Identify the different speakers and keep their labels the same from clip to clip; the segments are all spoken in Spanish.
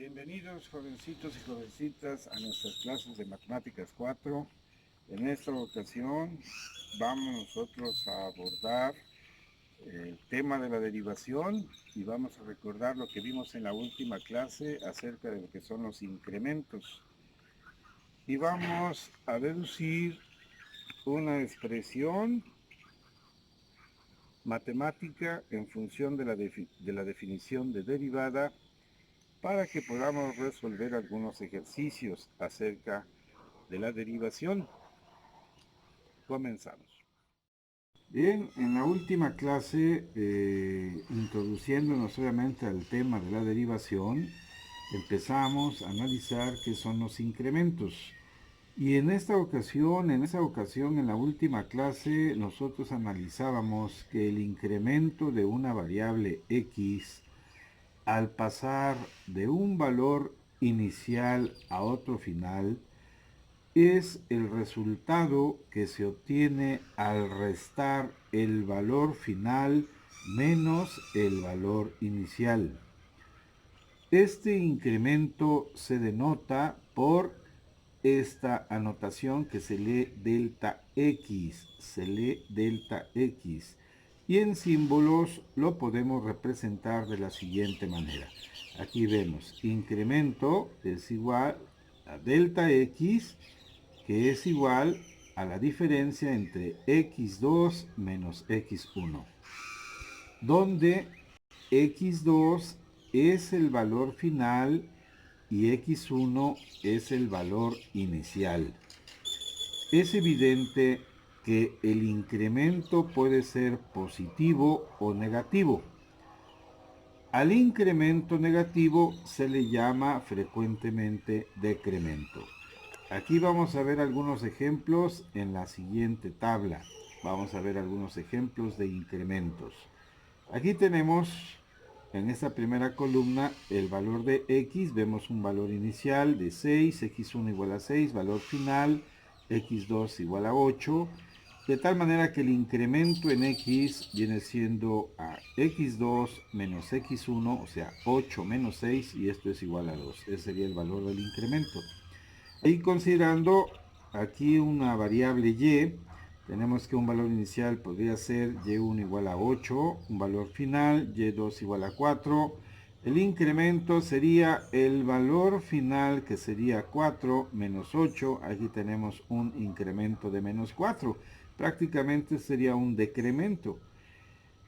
Speaker 1: Bienvenidos jovencitos y jovencitas a nuestras clases de Matemáticas 4. En esta ocasión vamos nosotros a abordar el tema de la derivación y vamos a recordar lo que vimos en la última clase acerca de lo que son los incrementos. Y vamos a deducir una expresión matemática en función de la definición de derivada para que podamos resolver algunos ejercicios acerca de la derivación. Comenzamos. Bien, en la última clase, introduciéndonos obviamente al tema de la derivación, empezamos a analizar qué son los incrementos. Y en esta ocasión, en la última clase, nosotros analizábamos que el incremento de una variable x al pasar de un valor inicial a otro final es el resultado que se obtiene al restar el valor final menos el valor inicial. Este incremento se denota por esta anotación que se lee delta x, y en símbolos lo podemos representar de la siguiente manera. Aquí vemos incremento es igual a delta x, que es igual a la diferencia entre x2 menos x1, donde x2 es el valor final y x1 es el valor inicial. Es evidente que el incremento puede ser positivo o negativo. Al incremento negativo se le llama frecuentemente decremento. Aquí vamos a ver algunos ejemplos en la siguiente tabla. Vamos a ver algunos ejemplos de incrementos. Aquí tenemos en esta primera columna el valor de x. Vemos un valor inicial de 6, x1 igual a 6, valor final x2 igual a 8. De tal manera que el incremento en x viene siendo a x2 menos x1, o sea 8 menos 6, y esto es igual a 2. Ese sería el valor del incremento. Y considerando aquí una variable y, tenemos que un valor inicial podría ser y1 igual a 8, un valor final y2 igual a 4. El incremento sería el valor final, que sería 4 menos 8. Aquí tenemos un incremento de menos 4. Prácticamente sería un decremento.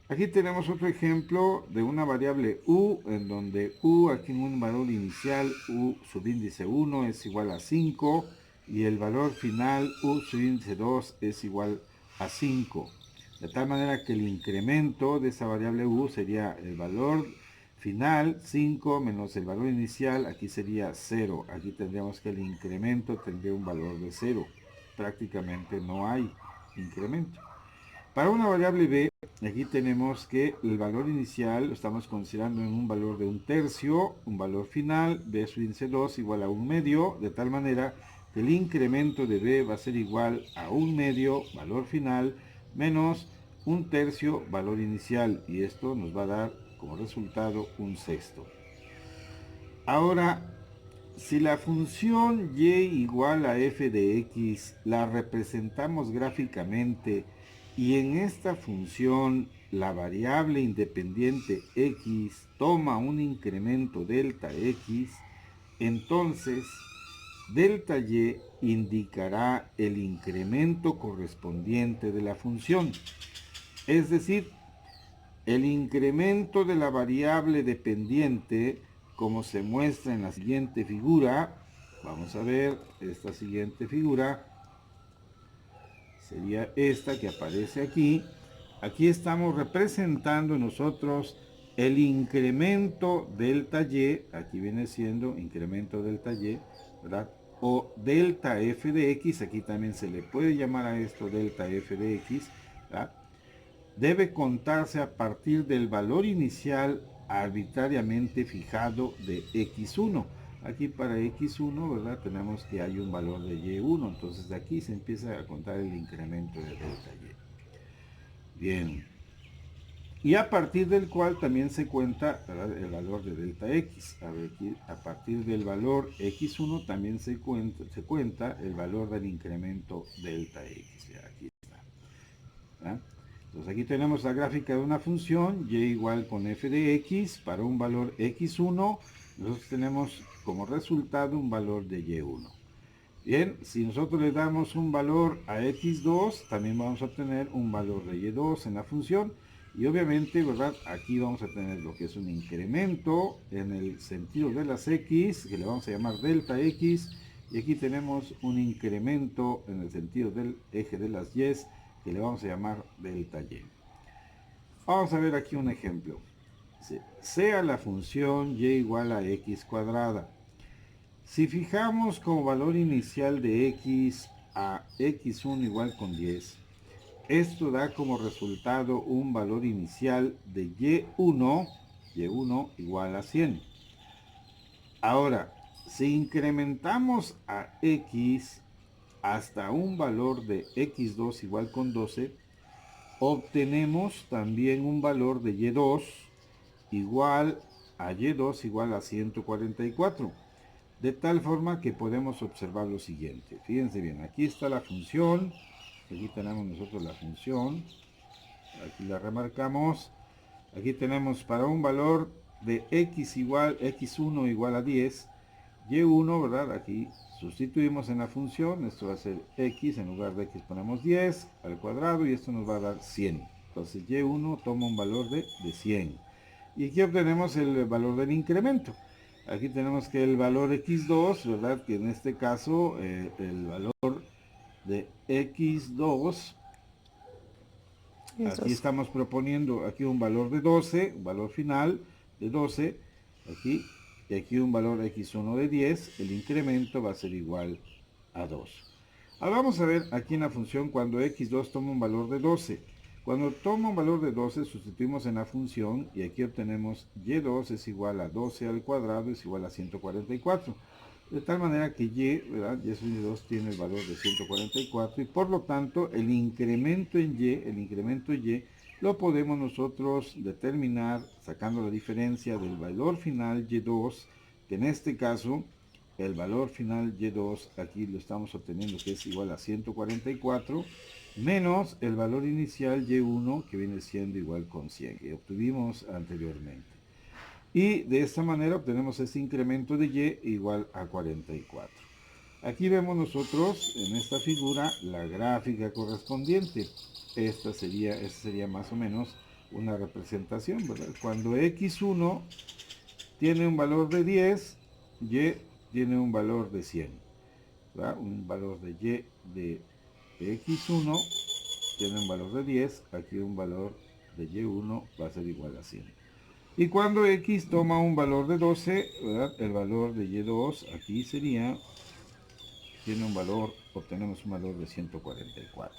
Speaker 1: Aquí tenemos otro ejemplo de una variable u, en donde u, aquí en un valor inicial, u subíndice 1 es igual a 5, y el valor final, u subíndice 2, es igual a 5. De tal manera que el incremento de esa variable u sería el valor final, 5, menos el valor inicial, aquí sería 0. Aquí tendríamos que el incremento tendría un valor de 0. Prácticamente no hay incremento. Para una variable b, aquí tenemos que el valor inicial lo estamos considerando en un valor de 1/3, un valor final, b subíndice 2 igual a 1/2, de tal manera que el incremento de b va a ser igual a 1/2, valor final, menos 1/3, valor inicial, y esto nos va a dar como resultado 1/6. Ahora, si la función y igual a f de x la representamos gráficamente, y en esta función la variable independiente x toma un incremento delta x, entonces delta y indicará el incremento correspondiente de la función. Es decir, el incremento de la variable dependiente, como se muestra en la siguiente figura, vamos a ver esta siguiente figura, sería esta que aparece aquí. Aquí estamos representando nosotros el incremento delta y, aquí viene siendo incremento delta y, ¿verdad? O delta f de x, aquí también se le puede llamar a esto delta f de x, ¿verdad? Debe contarse a partir del valor inicial arbitrariamente fijado de x1. Aquí para x1, ¿verdad? Tenemos que hay un valor de y1, entonces de aquí se empieza a contar el incremento de delta y. Bien. y a partir del cual también se cuenta, ¿verdad?, el valor de delta x. A ver, aquí, a partir del valor x1 también se cuenta el valor del incremento delta x. Ya, aquí está. ¿Verdad? Entonces aquí tenemos la gráfica de una función y igual con f de x para un valor x1. Nosotros tenemos como resultado un valor de y1. Bien, si nosotros le damos un valor a x2, también vamos a obtener un valor de y2 en la función. Y obviamente, ¿verdad? Aquí vamos a tener lo que es un incremento en el sentido de las x, que le vamos a llamar delta x. Y aquí tenemos un incremento en el sentido del eje de las y, que le vamos a llamar delta y. Vamos a ver aquí un ejemplo. Sea la función y igual a x cuadrada. Si fijamos como valor inicial de x a x1 igual con 10, esto da como resultado un valor inicial de y1 igual a 100. Ahora, si incrementamos a x hasta un valor de x2 igual con 12, obtenemos también un valor de y2 igual a y2 igual a 144. De tal forma que podemos observar lo siguiente. Fíjense bien, aquí está la función. Aquí tenemos nosotros la función. Aquí la remarcamos. Aquí tenemos para un valor de x1 igual a 10, y1, ¿verdad? Aquí sustituimos en la función. Esto va a ser x, en lugar de x ponemos 10 al cuadrado y esto nos va a dar 100. Entonces y1 toma un valor de 100. Y aquí obtenemos el valor del incremento. Aquí tenemos que el valor x2, ¿verdad? Que en este caso el valor de x2, aquí estamos proponiendo aquí un valor de 12, un valor final de 12, aquí, y aquí un valor x1 de 10, el incremento va a ser igual a 2. Ahora vamos a ver aquí en la función cuando x2 toma un valor de 12. Cuando toma un valor de 12, sustituimos en la función y aquí obtenemos y2 es igual a 12 al cuadrado es igual a 144. De tal manera que ¿verdad? Y2 tiene el valor de 144 y por lo tanto el incremento en y, lo podemos nosotros determinar sacando la diferencia del valor final y2, que en este caso el valor final y2 aquí lo estamos obteniendo que es igual a 144 menos el valor inicial y1 que viene siendo igual con 100 que obtuvimos anteriormente. Y de esta manera obtenemos este incremento de y igual a 44. Aquí vemos nosotros en esta figura la gráfica correspondiente. Esta sería más o menos una representación, ¿verdad? Cuando x1 tiene un valor de 10, y tiene un valor de 100. ¿Verdad? Un valor de y de x1 tiene un valor de 10, aquí un valor de y1 va a ser igual a 100. Y cuando x toma un valor de 12, ¿verdad? El valor de y2 aquí sería, tiene un valor, obtenemos un valor de 144.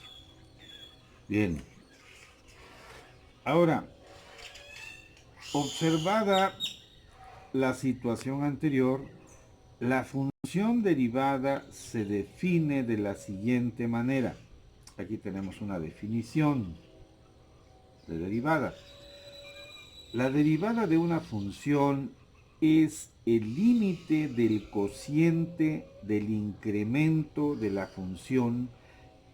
Speaker 1: Bien. Ahora, observada la situación anterior, la función derivada se define de la siguiente manera. Aquí tenemos una definición de derivada. La derivada de una función es el límite del cociente del incremento de la función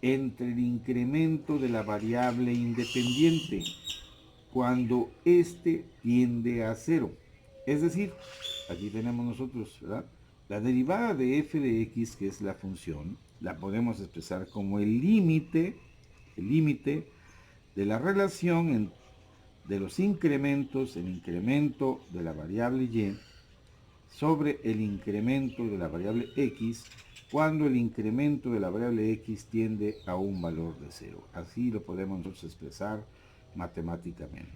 Speaker 1: entre el incremento de la variable independiente cuando éste tiende a 0. Es decir, aquí tenemos nosotros, ¿verdad? La derivada de f de x, que es la función, la podemos expresar como el límite de la relación de los incrementos, el incremento de la variable y sobre el incremento de la variable x cuando el incremento de la variable x tiende a un valor de 0. Así lo podemos nosotros expresar matemáticamente.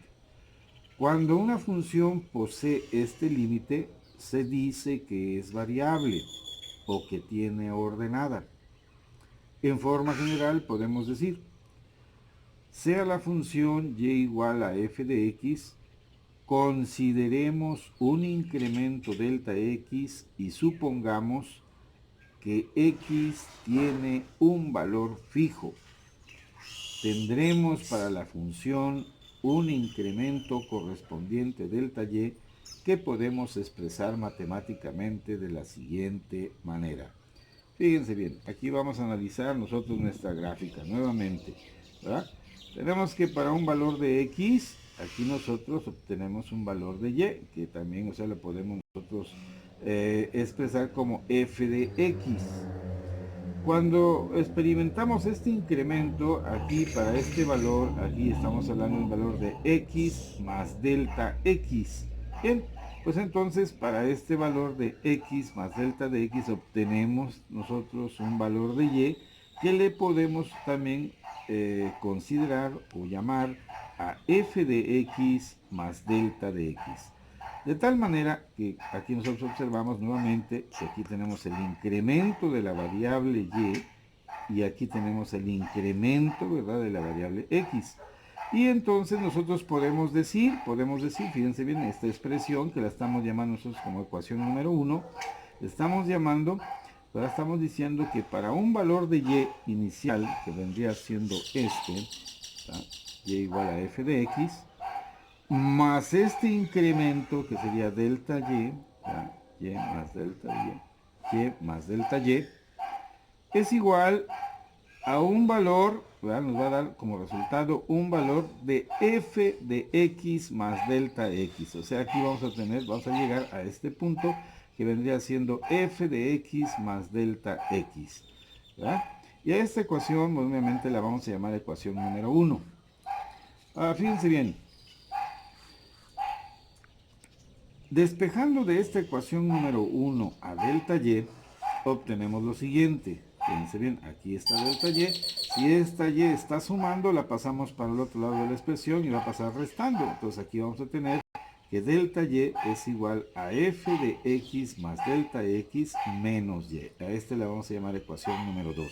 Speaker 1: Cuando una función posee este límite, se dice que es variable o que tiene ordenada. En forma general podemos decir, sea la función y igual a f de x, consideremos un incremento delta x y supongamos que x tiene un valor fijo. Tendremos para la función un incremento correspondiente delta y que podemos expresar matemáticamente de la siguiente manera. Fíjense bien, aquí vamos a analizar nosotros nuestra gráfica nuevamente, ¿verdad? Tenemos que para un valor de x, aquí nosotros obtenemos un valor de y, que también, o sea, lo podemos nosotros expresar como f de x. Cuando experimentamos este incremento, aquí para este valor, aquí estamos hablando del valor de x más delta x. Bien, pues entonces para este valor de x más delta de x obtenemos nosotros un valor de y que le podemos también considerar o llamar a f de x más delta de x. De tal manera que aquí nosotros observamos nuevamente que aquí tenemos el incremento de la variable y aquí tenemos el incremento, ¿verdad?, de la variable x. Y entonces nosotros podemos decir, fíjense bien, esta expresión que la estamos llamando nosotros como ecuación número 1, estamos llamando, ¿verdad? Estamos diciendo que para un valor de y inicial, que vendría siendo este, ¿verdad?, y igual a f de x, más este incremento que sería delta y, ¿verdad?, y más delta y más delta y, es igual a un valor, ¿verdad?, nos va a dar como resultado un valor de f de x más delta x. O sea, aquí vamos a llegar a este punto que vendría siendo f de x más delta x, ¿verdad? Y a esta ecuación, obviamente, la vamos a llamar ecuación número 1. Fíjense bien. Despejando de esta ecuación número 1 a delta y, obtenemos lo siguiente. Fíjense bien, aquí está delta y. Si esta y está sumando, la pasamos para el otro lado de la expresión y va a pasar restando. Entonces aquí vamos a tener que delta y es igual a f de x más delta x menos y. A este la vamos a llamar ecuación número 2.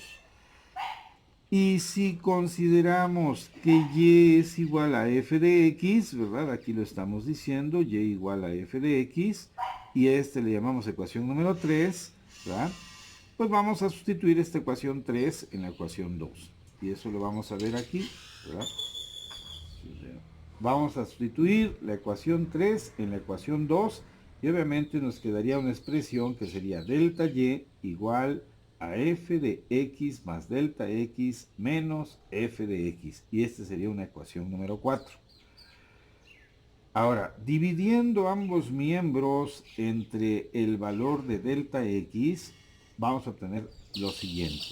Speaker 1: Y si consideramos que y es igual a f de x, ¿verdad? Aquí lo estamos diciendo, y igual a f de x, y a este le llamamos ecuación número 3, ¿verdad? Pues vamos a sustituir esta ecuación 3 en la ecuación 2. Y eso lo vamos a ver aquí, ¿verdad? Vamos a sustituir la ecuación 3 en la ecuación 2, y obviamente nos quedaría una expresión que sería delta y igual a f de x más delta x menos f de x. Y esta sería una ecuación número 4. Ahora, dividiendo ambos miembros entre el valor de delta x, vamos a obtener lo siguiente.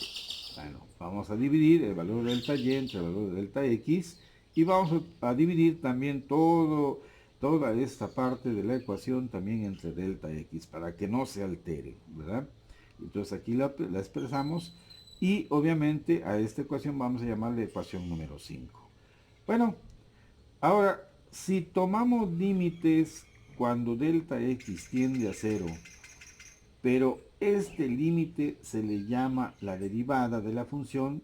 Speaker 1: Bueno, vamos a dividir el valor de delta y entre el valor de delta x y vamos a dividir también toda esta parte de la ecuación también entre delta x para que no se altere, ¿verdad? Entonces aquí la expresamos y obviamente a esta ecuación vamos a llamarle ecuación número 5. Bueno, ahora si tomamos límites cuando delta x tiende a 0, pero este límite se le llama la derivada de la función,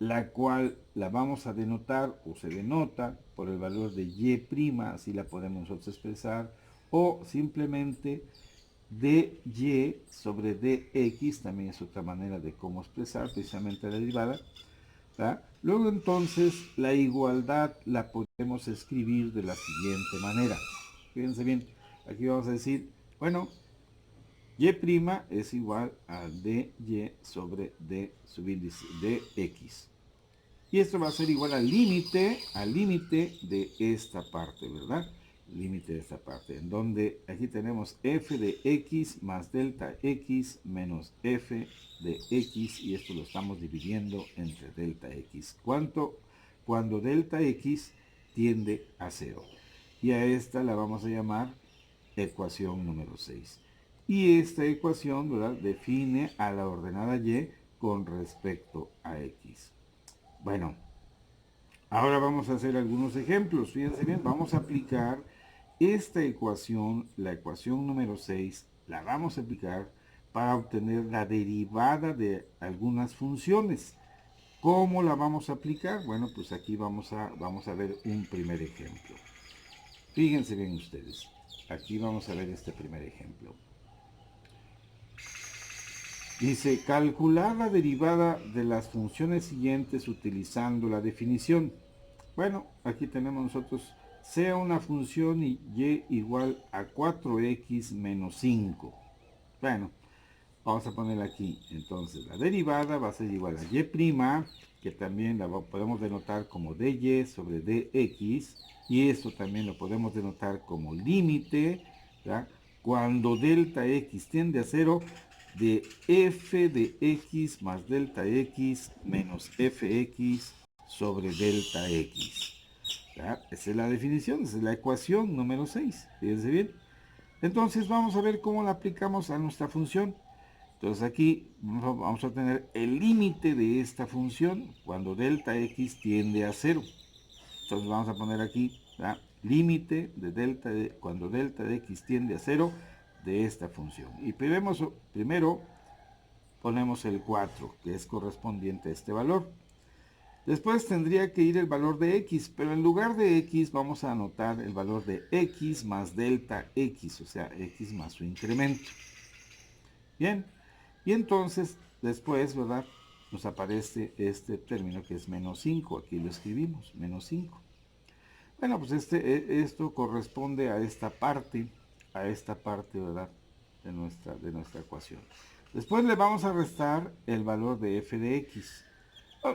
Speaker 1: la cual la vamos a denotar o se denota por el valor de y', así la podemos nosotros expresar, o simplemente dy sobre dx, también es otra manera de cómo expresar precisamente la derivada, ¿verdad? Luego entonces la igualdad la podemos escribir de la siguiente manera. Fíjense bien, aquí vamos a decir, bueno, y' es igual a dy sobre d subíndice dx. Y esto va a ser igual al límite de esta parte, ¿verdad? Límite de esta parte, en donde aquí tenemos f de x más delta x menos f de x, y esto lo estamos dividiendo entre delta x. ¿Cuánto? Cuando delta x tiende a 0. Y a esta la vamos a llamar ecuación número 6. Y esta ecuación, ¿verdad?, define a la ordenada y con respecto a x. Bueno, ahora vamos a hacer algunos ejemplos. Fíjense bien, vamos a aplicar esta ecuación, la ecuación número 6, la vamos a aplicar para obtener la derivada de algunas funciones. ¿Cómo la vamos a aplicar? Bueno, pues aquí vamos a ver un primer ejemplo. Fíjense bien ustedes, aquí vamos a ver este primer ejemplo. Dice, calcular la derivada de las funciones siguientes utilizando la definición. Bueno, aquí tenemos nosotros sea una función y igual a 4x menos 5. Bueno, vamos a ponerla aquí. Entonces, la derivada va a ser igual a y', que también la podemos denotar como dy sobre dx, y esto también lo podemos denotar como límite, ¿verdad? Cuando delta x tiende a 0, de f de x más delta x menos fx sobre delta x. ¿Verdad? Esa es la definición, esa es la ecuación número 6. Fíjense bien. Entonces vamos a ver cómo la aplicamos a nuestra función. Entonces aquí vamos a tener el límite de esta función cuando delta x tiende a 0. Entonces vamos a poner aquí límite de cuando delta de x tiende a 0 de esta función. Y primero ponemos el 4, que es correspondiente a este valor. Después tendría que ir el valor de x, pero en lugar de x vamos a anotar el valor de x más delta x, o sea, x más su incremento. Bien, y entonces después, ¿verdad? Nos aparece este término que es menos 5, aquí lo escribimos, menos 5. Bueno, pues esto corresponde a esta parte, ¿verdad? De nuestra ecuación. Después le vamos a restar el valor de f de x.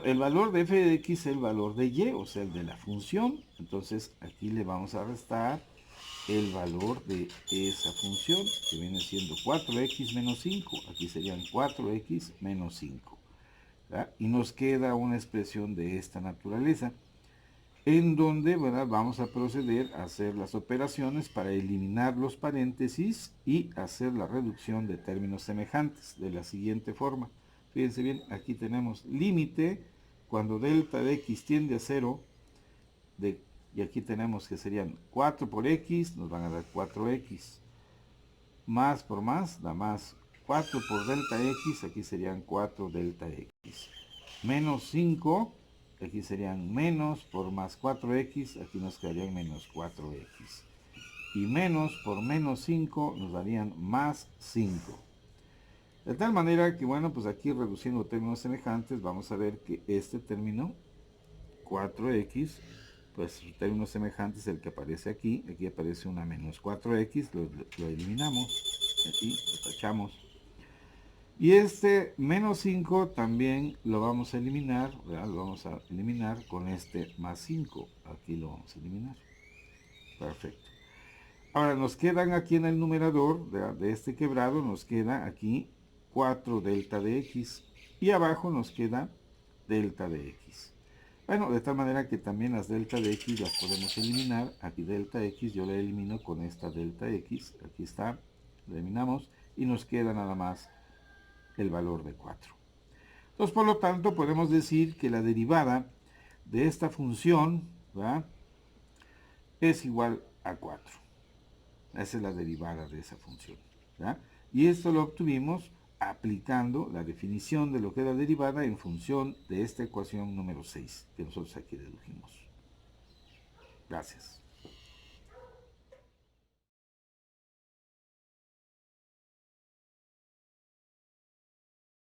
Speaker 1: El valor de f de x es el valor de y, o sea, el de la función. Entonces aquí le vamos a restar el valor de esa función, que viene siendo 4x menos 5. Aquí serían 4x menos 5. ¿Verdad? Y nos queda una expresión de esta naturaleza, en donde, ¿verdad?, vamos a proceder a hacer las operaciones para eliminar los paréntesis y hacer la reducción de términos semejantes de la siguiente forma. Fíjense bien, aquí tenemos límite cuando delta de x tiende a 0, y aquí tenemos que serían 4 por x, nos van a dar 4x. Más por más, da más 4 por delta x, aquí serían 4 delta x. Menos 5, aquí serían menos por más 4x, aquí nos quedarían menos 4x. Y menos por menos 5 nos darían más 5. De tal manera que, bueno, pues aquí reduciendo términos semejantes, vamos a ver que este término, 4x, pues términos semejantes el que aparece aquí aparece una menos 4x, lo eliminamos, aquí lo tachamos. Y este menos 5 también lo vamos a eliminar, ¿verdad? Lo vamos a eliminar con este más 5, aquí lo vamos a eliminar. Perfecto. Ahora nos quedan aquí en el numerador de este quebrado, nos queda aquí 4 delta de x, y abajo nos queda delta de x. Bueno, de tal manera que también las delta de x las podemos eliminar. Aquí delta x yo la elimino con esta delta x, aquí está, la eliminamos, y nos queda nada más el valor de 4. Entonces, por lo tanto, podemos decir que la derivada de esta función, ¿verdad?, es igual a 4. Esa es la derivada de esa función, ¿verdad? Y esto lo obtuvimos aplicando la definición de lo que es la derivada en función de esta ecuación número 6 que nosotros aquí dedujimos. Gracias.